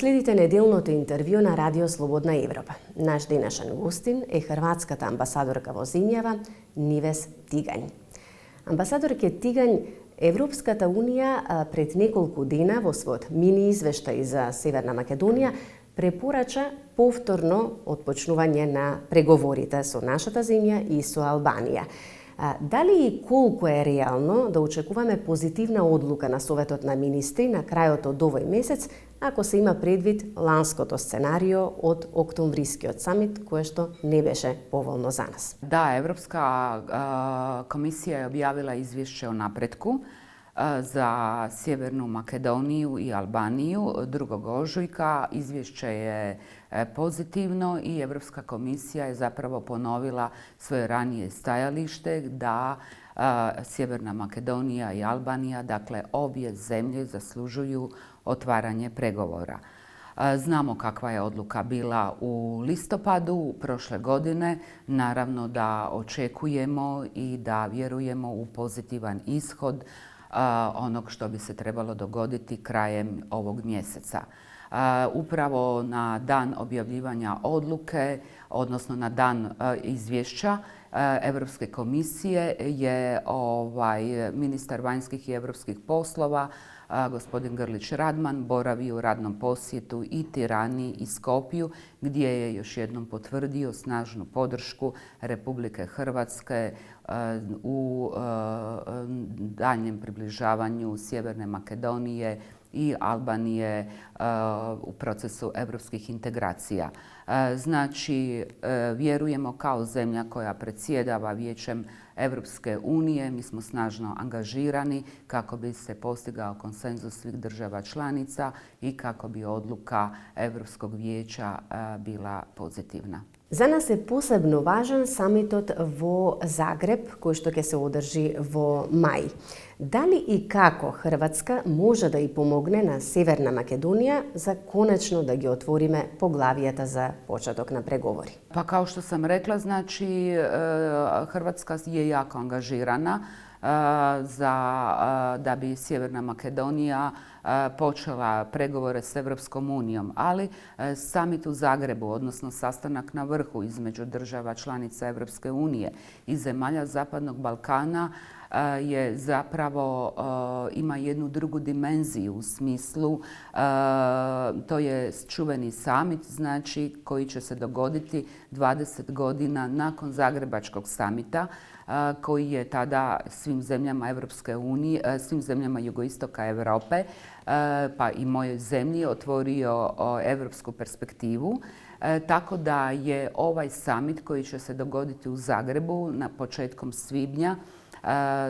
следите неделното интервју на Радио Слободна Европа. Наш денешен гостин е хрватската амбасадорка во земјава Нивес Тигањ. Амбасадорке Тигањ, Европската Унија пред неколку дена во својот мини извештај за Северна Македонија препорача повторно отпочнување на преговорите со нашата земја и со Албанија. Дали и колку е реално да очекуваме позитивна одлука на Советот на министри на крајот од овој месец, ако се има предвид ланското сценарио од октомврискиот самит, кое што не беше поволно за нас? Да, Европска комисија е објавила извјешće о напретку za Sjevernu Makedoniju i Albaniju 2. ožujka. Izvješće je pozitivno i Europska komisija je zapravo ponovila svoje ranije stajalište da Sjeverna Makedonija i Albanija, dakle obje zemlje, zaslužuju otvaranje pregovora. Znamo kakva je odluka bila u listopadu prošle godine. Naravno da očekujemo i da vjerujemo u pozitivan ishod onog što bi se trebalo dogoditi krajem ovog mjeseca. Upravo na dan objavljivanja odluke, odnosno na dan izvješća Europske komisije je ministar vanjskih i europskih poslova gospodin Grlić Radman boravio u radnom posjetu i Tirani i Skopju, gdje je još jednom potvrdio snažnu podršku Republike Hrvatske u daljnjem približavanju Sjeverne Makedonije i Albanije u procesu europskih integracija. Znači, vjerujemo kao zemlja koja predsjedava Vijećem Europske unije, mi smo snažno angažirani kako bi se postigao konsenzus svih država članica i kako bi odluka Europskog vijeća bila pozitivna. За нас е посебно важен самитот во Загреб, кој што ќе се одржи во мај. Дали и како Хрватска може да и помогне на Северна Македонија за конечно да ги отвориме поглавијата за почеток на преговори? Pa kao što sam rekla, znači Hrvatska je jako angažirana da bi Sjeverna Makedonija počela pregovore s Europskom unijom, ali samit u Zagrebu, odnosno sastanak na vrhu između država članica Europske unije i zemalja Zapadnog Balkana je zapravo ima jednu drugu dimenziju u smislu, to je čuveni samit, znači koji će se dogoditi 20 godina nakon Zagrebačkog samita, koji je tada svim zemljama Europske unije, svim zemljama jugoistoka Europe, pa i mojoj zemlji otvorio europsku perspektivu. Tako da je ovaj summit koji će se dogoditi u Zagrebu na početkom svibnja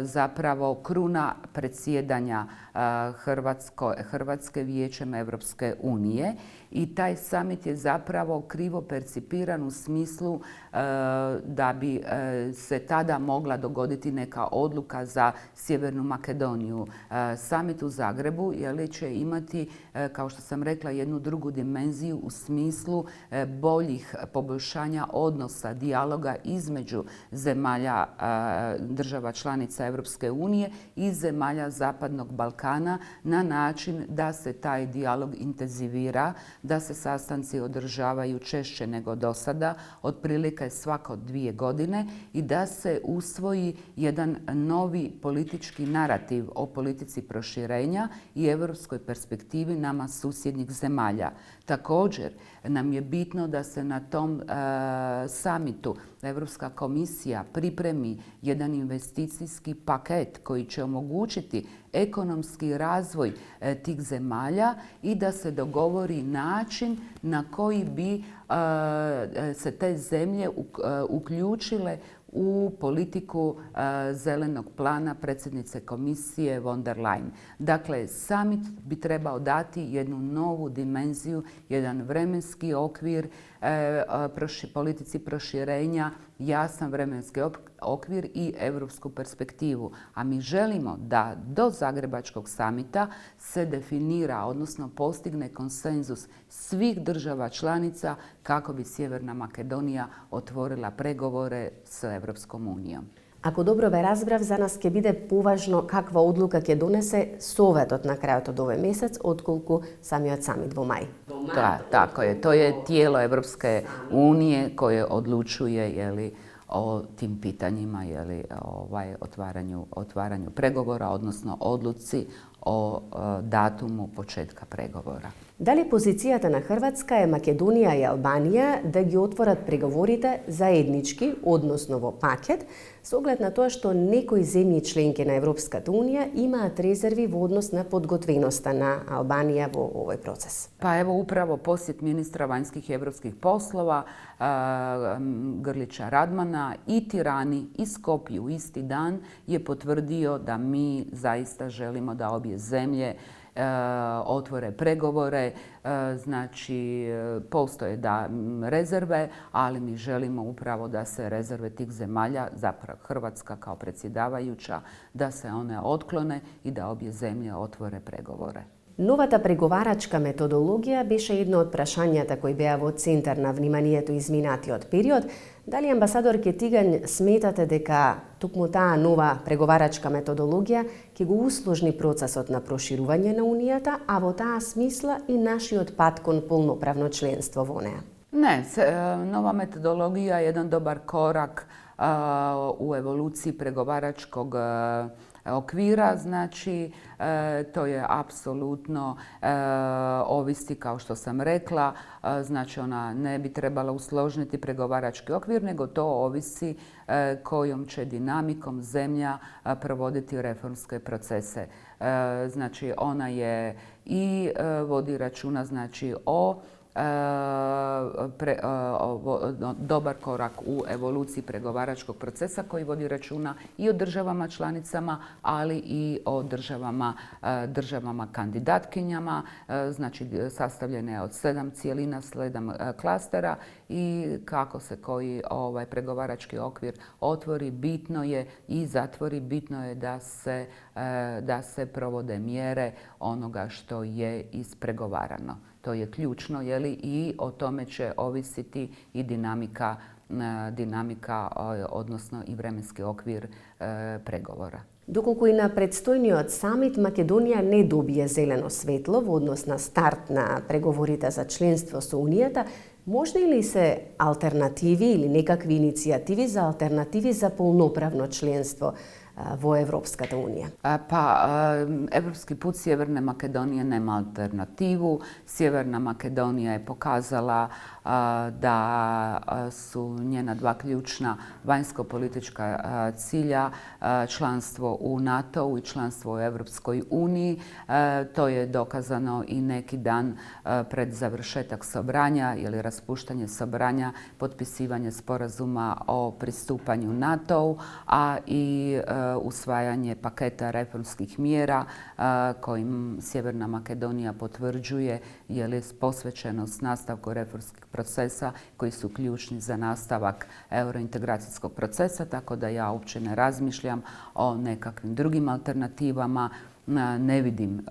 zapravo kruna predsjedanja Hrvatske Vijećem Europske unije i taj summit je zapravo krivo percipiran u smislu da bi se tada mogla dogoditi neka odluka za Sjevernu Makedoniju. Summit u Zagrebu će imati, kao što sam rekla, jednu drugu dimenziju u smislu boljih poboljšanja odnosa, dijaloga između zemalja država članica Europske unije i zemalja Zapadnog Balkana na način da se taj dijalog intenzivira, da se sastanci održavaju češće nego do sada, otprilike svako 2 godine i da se usvoji jedan novi politički narativ o politici proširenja i europskoj perspektivi nama susjednih zemalja. Također nam je bitno da se na tom samitu Europska komisija pripremi jedan investicijski paket koji će omogućiti ekonomski razvoj tih zemalja i da se dogovori način na koji bi se te zemlje uključile u politiku zelenog plana predsjednice komisije von der Leyen. Dakle, summit bi trebao dati jednu novu dimenziju, jedan vremenski okvir politici proširenja, jasan vremenski okvir i europsku perspektivu. A mi želimo da do Zagrebačkog samita se definira, odnosno postigne konsenzus svih država članica kako bi Sjeverna Makedonija otvorila pregovore s Europskom unijom. Ако добро ве разбрав, за нас ќе биде поважно каква одлука ќе донесе Советот на крајот од овој месец, отколку самиот самит во мај. Da, tako je. To je tijelo Europske unije koje odlučuje o tim pitanjima, otvaranju pregovora, odnosno odluci o datumu početka pregovora. Дали позицијата на Хрватска е Македонија и Албанија да ги отворат преговорите заеднички, односно во пакет, со оглед на тоа што некои земји членки на Европската Унија имаат резерви во однос на подготвеноста на Албанија во овој процес? Pa evo upravo posjet ministra vanjskih i europskih poslova Grlića Radmana i Tirani i Skopju isti dan je potvrdio da mi zaista želimo da obje zemlje otvore pregovore, znači postoje rezerve, ali mi želimo upravo da se rezerve tih zemalja, zapravo Hrvatska kao predsjedavajuća, da se one otklone i da obje zemlje otvore pregovore. Новата преговарачка методологија беше едно од прашањата кои беа во центар на вниманието изминатиот период. Дали амбасадор Тигањ сметате дека токму таа нова преговарачка методологија ќе го усложни процесот на проширување на Унијата, а во таа смисла и нашиот пат кон полноправно членство во неа? Ne, nova metodologija je jedan dobar korak u evoluciji pregovaračkog okvira, znači to je apsolutno ovisi, kao što sam rekla, znači ona ne bi trebala usložniti pregovarački okvir, nego to ovisi kojom će dinamikom zemlja provoditi reformske procese. Znači ona je i vodi računa znači o dobar korak u evoluciji pregovaračkog procesa koji vodi računa i o državama članicama, ali i o državama kandidatkinjama. Znači sastavljene je od 7 cijelina, 7 klastera i kako se koji pregovarački okvir otvori, bitno je i zatvori, bitno je da se provode mjere onoga što je ispregovarano. To je ključno, i o tome će ovisiti i dinamika, odnosno i vremenski okvir pregovora. Доколку и на предстојниот самит Македонија не добие зелено светло во однос на старт на преговорите за членство со Унијата, можни ли се алтернативи или некакви иницијативи за алтернативи за полноправно членство во Европската Унија? Evropski put Sjeverne Makedonije nema alternativu. Sjeverna Makedonija je pokazala da su njena dva ključna vanjsko-politička cilja članstvo u NATO-u i članstvo u Europskoj uniji. To je dokazano i neki dan pred završetak Sobranja ili raspuštanje Sobranja, potpisivanje sporazuma o pristupanju NATO-u, a i usvajanje paketa reformskih mjera kojim Sjeverna Makedonija potvrđuje posvećenost nastavku reformskih procesa koji su ključni za nastavak eurointegracijskog procesa, tako da ja uopće ne razmišljam o nekakvim drugim alternativama. Ne vidim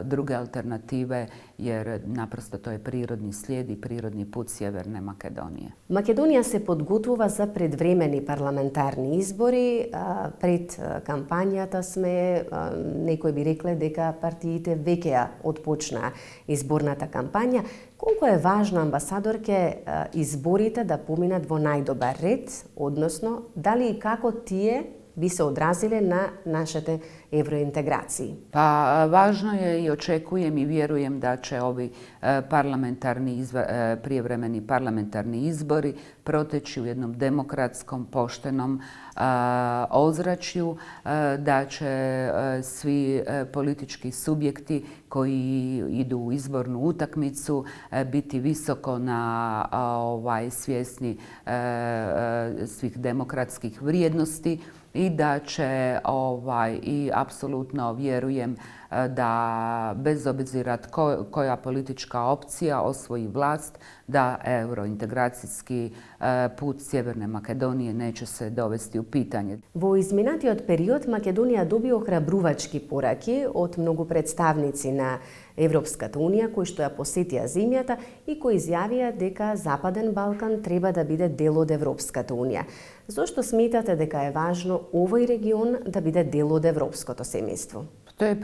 druge alternative jer naprosto to je prirodni slijed i prirodni put Sjeverne Makedonije. Македонија се подготвува за предвремени парламентарни избори. Пред кампањата сме, некои би рекле дека партиите веќе ја отпочнаа изборната кампања. Колку е важно, амбасадорке, изборите да поминат во најдобар ред, односно дали и како тие би се одразиле на нашите евроинтеграции? Važno je i očekujem i vjerujem da će ovi prijevremeni parlamentarni izbori proteći u jednom demokratskom, poštenom ozračju, da će svi politički subjekti koji idu u izbornu utakmicu biti visoko svjesni svih demokratskih vrijednosti i da će i apsolutno vjerujem da bez obzira koja politička opcija osvoji vlast, da eurointegracijski put Sjeverne Makedonije neće se dovesti u pitanje. Во изминатиот период Македонија доби охрабрувачки пораки од многу представници на Европската Унија кои што ја посетија земјата и кои изјавија дека Западен Балкан треба да биде дел од Европската Унија. Зошто сметате дека е важно овој регион да биде дел od европското семејство? To je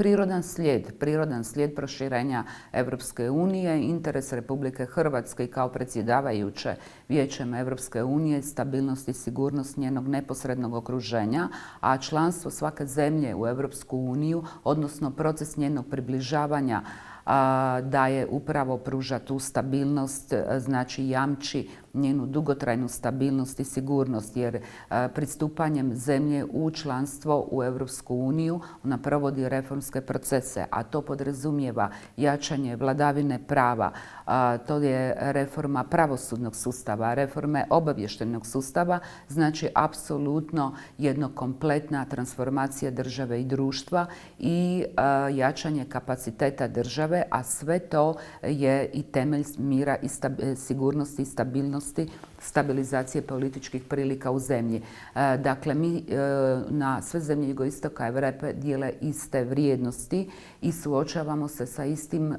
prirodan slijed proširenja Europske unije, interes Republike Hrvatske i kao predsjedavajuće Vijećem Europske unije, stabilnost i sigurnost njenog neposrednog okruženja, a članstvo svake zemlje u Europsku uniju, odnosno proces njenog približavanja daje upravo pruža tu stabilnost, znači jamči njenu dugotrajnu stabilnost i sigurnost, jer pristupanjem zemlje u članstvo u Europsku uniju ona provodi reformske procese, a to podrazumijeva jačanje vladavine prava, to je reforma pravosudnog sustava, reforme obavještajnog sustava, znači apsolutno jedna kompletna transformacija države i društva i jačanje kapaciteta države, a sve to je i temelj mira i sigurnosti i stabilnosti, stabilizacije političkih prilika u zemlji. Dakle, mi na sve zemlje jugoistoka Europe dijele iste vrijednosti i suočavamo se sa istim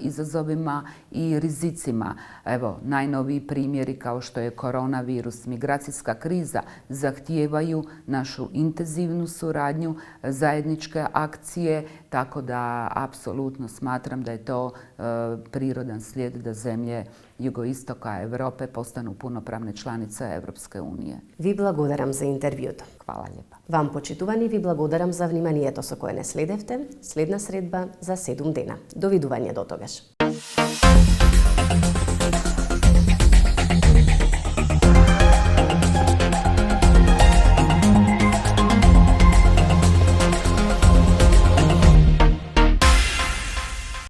izazovima i rizicima. Evo, najnoviji primjeri kao što je koronavirus, migracijska kriza zahtijevaju našu intenzivnu suradnju, zajedničke akcije, tako da apsolutno smatram da je to prirodan slijed da zemlje jugoistoka Europe postanu punopravne članice Europske unije. Ви благодарам за интервјуто. Hvala lijepa. Вам, почитувани, ви благодарам за вниманието со кое не следевте. Следна средба за 7 дена. Довидување до тогаш.